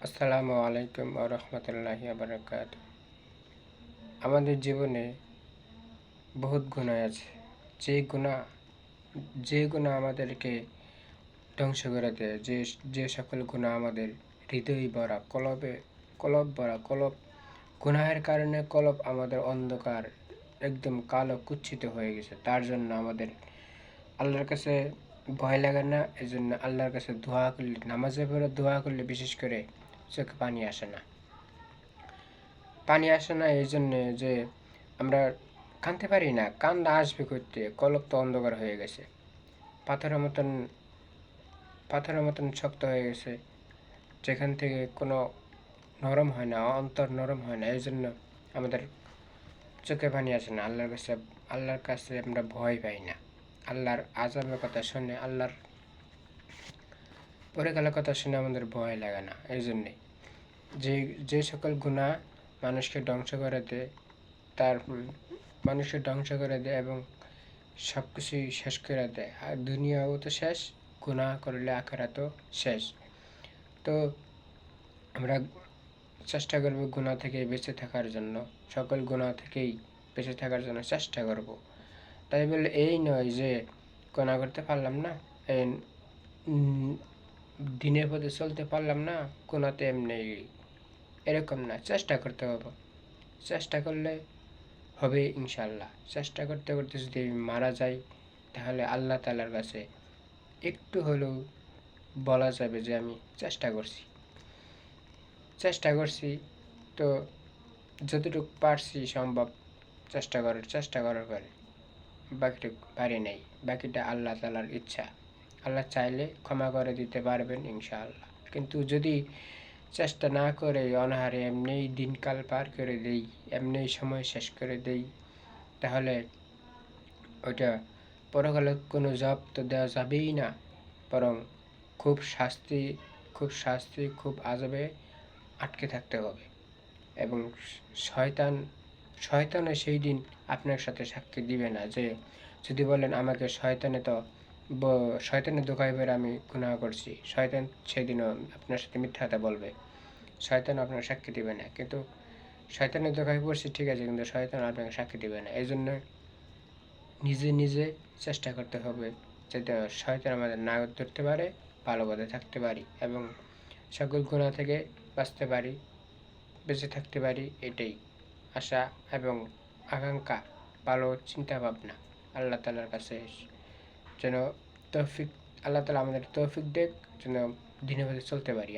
আসসালামু আলাইকুম ওয়া রাহমাতুল্লাহি ওয়া বারাকাতুহু। আমাদের জীবনে বহুত গুনাহ আছে। যে গুনাহ যে গুনাহ আমাদেরকে ধ্বংস করে দেয়, যে সকল গুনাহ আমাদের হৃদয় ভরা, কলব ভরা, গুনাহের কারণে কলব আমাদের অন্ধকার, একদম কালো কুৎসিত হয়ে গেছে। তার জন্য আমাদের আল্লাহর কাছে ভয় লাগে না। এজন্য আল্লাহর কাছে দোয়া করলে, নামাজের পরে দোয়া করলে বিশেষ করে চোখে পানি আসে না। এই জন্যে যে আমরা কাঁদতে পারি না। কান্না আসবে করতে, কলব তো অন্ধকার হয়ে গেছে, পাথরের মতন শক্ত হয়ে গেছে, যেখান থেকে কোনো নরম হয় না, অন্তর নরম হয় না। এই জন্য আমাদের চোখে পানি আসে না। আল্লাহর কাছে আমরা ভয় পাই না। আল্লাহর আযাবের কথা শুনে, আল্লাহর পরকালের কথা শুনে আমাদের ভয় লাগে না। এই জন্যে যে সকল গুনাহ মানুষকে ধ্বংস করে দেয়, মানুষকে ধ্বংস করে দেয় এবং সব কিছুই শেষ করে দেয়। আর দুনিয়াও তো শেষ, গুনাহ করলে আখিরাতও শেষ। তো আমরা চেষ্টা করব গুনাহ থেকে বেঁচে থাকার জন্য, সকল গুনাহ থেকেই বেঁচে থাকার জন্য চেষ্টা করব। তাই বলে এই নয় যে গুনাহ করতে পারলাম না, এই দিনের পথে চলতে পারলাম না, গুনাহতে এমনি, এরকম না। চেষ্টা করতে হবে। চেষ্টা করলে হবে ইনশাআল্লাহ। চেষ্টা করতে করতে যদি আমি মারা যাই, তাহলে আল্লাহ তাআলার কাছে একটু হলেও বলা যাবে যে আমি চেষ্টা করছি। তো যতটুকু পারছি সম্ভব চেষ্টা করার পরে বাকিটুকু পারি নাই। বাকিটা আল্লাহ তাআলার ইচ্ছা। আল্লাহ চাইলে ক্ষমা করে দিতে পারবেন ইনশাআল্লাহ। কিন্তু যদি চেষ্টা না করে অনাহারে এমনিই দিনকাল পার করে দেই, এমনিই সময় শেষ করে দেই, তাহলে ওইটা পরকালে কোনো জবাব তো দেওয়া যাবেই না, বরং খুব শাস্তি, খুব আযাবে আটকে থাকতে হবে। এবং শয়তানও সেই দিন আপনার সাথে সাক্ষী দিবে না। যে যদি বলেন আমাকে শয়তানের ধোঁকায় পড়ে আমি গুনাহ করছি, শয়তান সেদিনও আপনার সাথে মিথ্যা কথা বলবে। শয়তান আপনার সাক্ষী দিবে না। কিন্তু শয়তানের ধোঁকায় পড়ছি ঠিক আছে, কিন্তু শয়তান আপনাকে সাক্ষী দিবে না। এই জন্য নিজে চেষ্টা করতে হবে যাতে শয়তান আমাদের না ধরতে পারে, ভালো পথে থাকতে পারি এবং সকল গুনাহ থেকে বাঁচতে পারি, বেঁচে থাকতে পারি। এটাই আশা এবং আকাঙ্ক্ষা, ভালো চিন্তা ভাবনা। আল্লাহ তাআলার কাছে যেন আল্লাহ তাআলা আমাদের তৌফিক দেন, যেন দিনের পথে চলতে পারি।